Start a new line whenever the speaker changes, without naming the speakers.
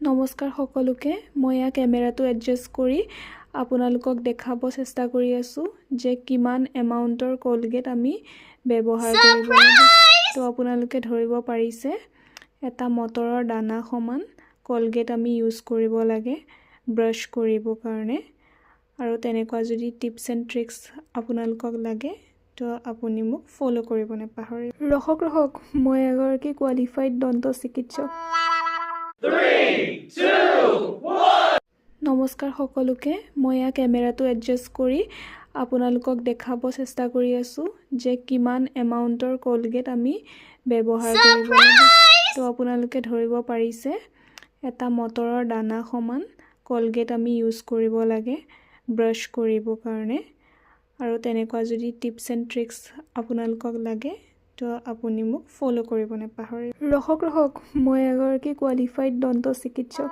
নমস্কাৰ সকলোকে মই ইয়া কেমেৰাটো এডজাষ্ট কৰি আপোনালোকক দেখাব চেষ্টা কৰি আছো যে কিমান এমাউন্টৰ কোলগেট আমি ব্যৱহাৰ কৰিব লাগে তো আপোনালোকে ধৰিব পাৰিছে এটা মটৰৰ দানা সমান কোলগেট আমি ইউজ কৰিব লাগে ব্ৰাশ কৰিব কাৰণে আৰু তেনেকুৱা যদি টিপছ এণ্ড ট্ৰিক্স আপোনালোকক লাগে তো আপুনি মোক ফলো কৰিব নাপাহৰিব ৰখক মই এগৰাকী কোৱালিফাইড দন্ত চিকিৎসক
3, 2, 1
নমস্কাৰ সকলোকে মই ইয়া কেমেৰাটো এডজাষ্ট কৰি আপোনালোকক দেখাব চেষ্টা কৰি আছো যে কিমান এমাউন্টৰ কোলগেট আমি ব্যৱহাৰ কৰিব লাগে তো আপোনালোকে ধৰিব পাৰিছে এটা মটৰৰ দানা সমান কোলগেট আমি ইউজ কৰিব লাগে ব্ৰাশ কৰিব কাৰণে আৰু তেনেকুৱা যদি টিপছ এণ্ড ট্ৰিক্স আপোনালোকক লাগে তো আপুনি মোক ফলো কৰিব নাপাহৰিব ৰখক মই এগৰাকী কোৱালিফাইড দন্ত চিকিৎসক